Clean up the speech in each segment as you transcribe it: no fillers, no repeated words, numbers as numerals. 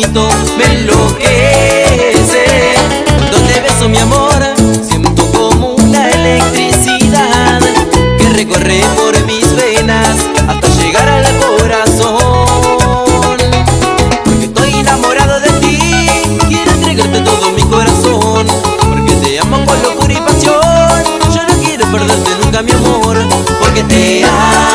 momento me enloquece. Cuando te beso, mi amor, siento como una electricidad que recorre por mis venas hasta llegar al corazón. Porque estoy enamorado de ti, quiero entregarte todo mi corazón. Porque te amo con locura y pasión, yo no quiero perderte nunca, mi amor. Porque te amo.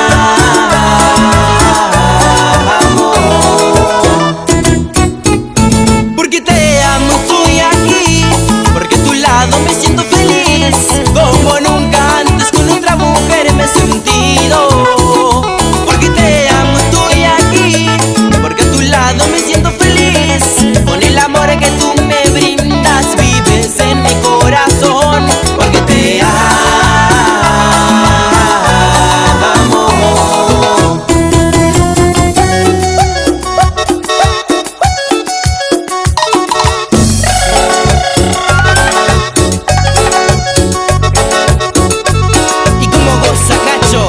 Porque te amo, estoy aquí. Porque a tu lado me siento feliz, como nunca antes con otra mujer me he sentido. Porque te amo, estoy aquí. Porque a tu lado me siento feliz, con el amor que tú me brindas vives en mi corazón. Porque te amo. Y como goza, cacho.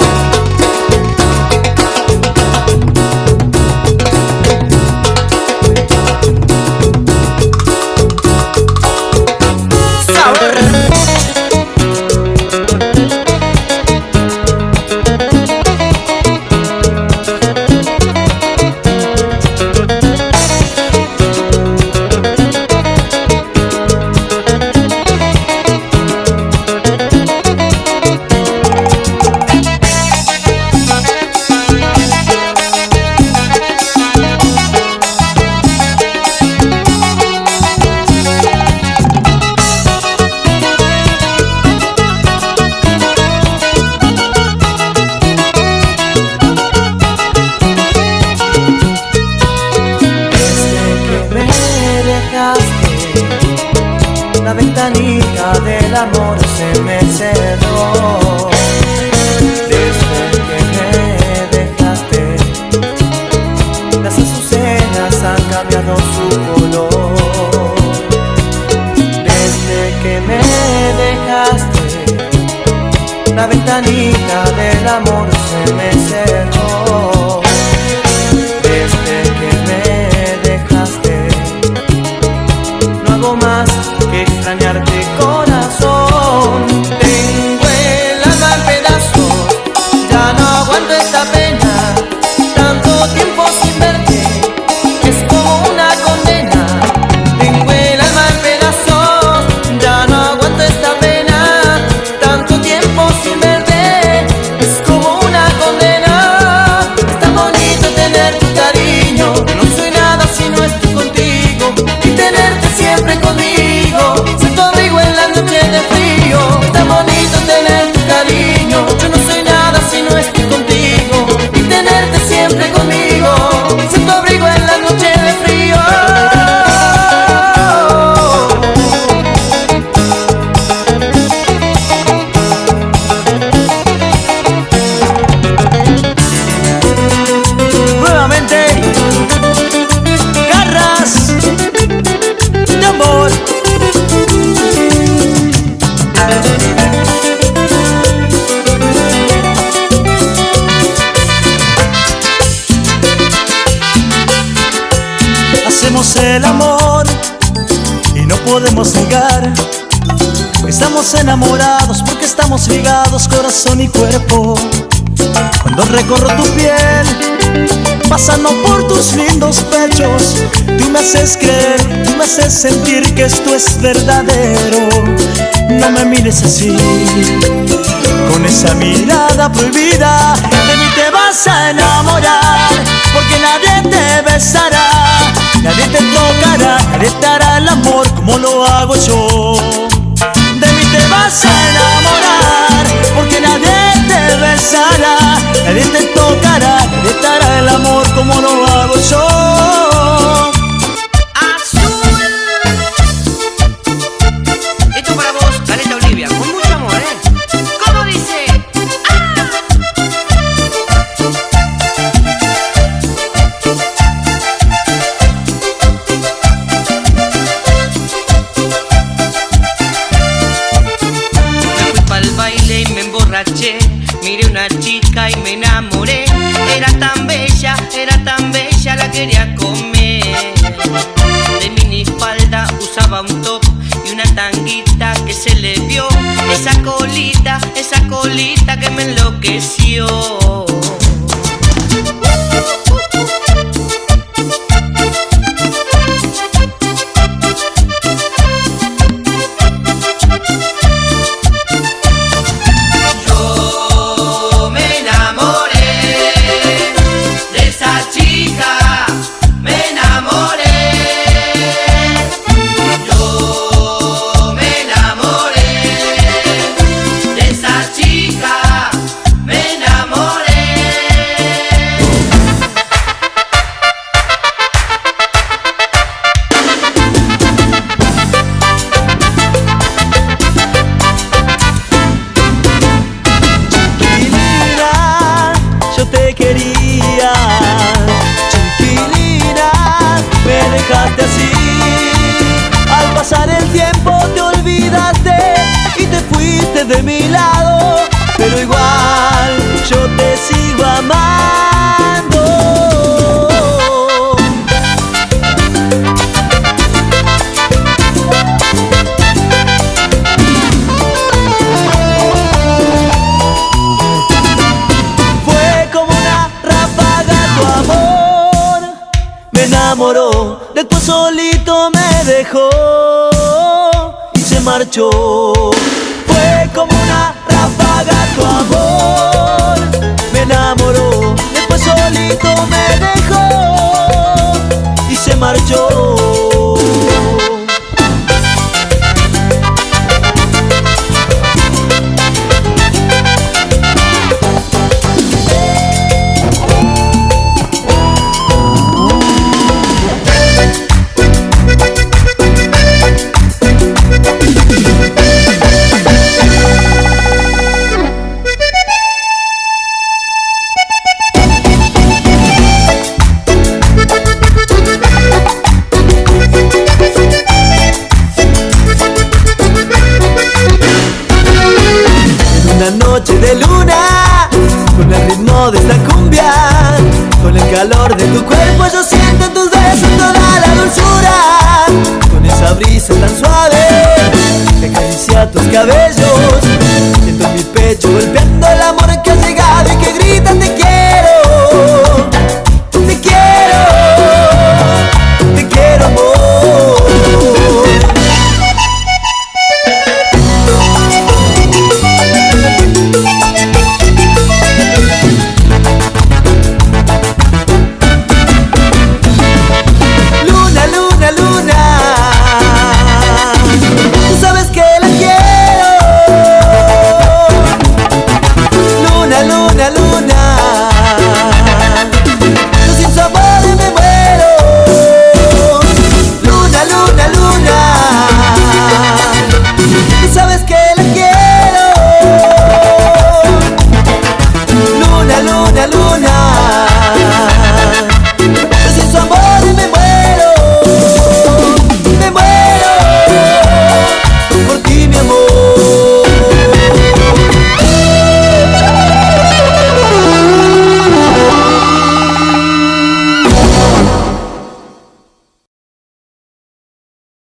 Sabor. La ventanita del amor se me cerró. Desde que me dejaste, las azucenas han cambiado su color. Desde que me dejaste, la ventanita del amor se me cerró. Desde que me dejaste, no hago más que extrañarte, corazón. Tengo el alma en pedazos, ya no aguanto esta pena. Tanto tiempo sin verte es como una condena. Tengo el alma en pedazos, ya no aguanto esta pena. Tanto tiempo sin verte es como una condena. Es tan bonito tener tu cariño, no soy nada si no estoy contigo, y tenerte siempre conmigo. Siento abrigo en la noche de frío. Es tan bonito tener tu cariño, yo no soy nada si no estoy contigo, y tenerte siempre conmigo. Siento abrigo en la noche de frío. Nuevamente, garras de amor. Hacemos el amor y no podemos negar que estamos enamorados, porque estamos ligados corazón y cuerpo. Cuando recorro tu piel, pasando por tus lindos pechos, tú me haces creer, tú me haces sentir que esto es verdadero. No me mires así, con esa mirada prohibida. De mí te vas a enamorar, porque nadie te besará, nadie te tocará, nadie te hará el amor como lo hago yo. De mí te vas a enamorar, porque nadie te besará, nadie te tocará, nadie te hará el amor como lo hago yo. Azul. Esto para vos, Caleta Olivia, con mucho amor, ¿eh? ¿Cómo dice? Miré una chica y me enamoré. Era tan bella, la quería esa colita que me enloqueció. De mi lado, pero igual yo te sigo amando. Fue como una ráfaga tu amor, me enamoró, después solito me dejó y se marchó. Fue como una ráfaga tu amor, me enamoró, después solito me dejó y se marchó.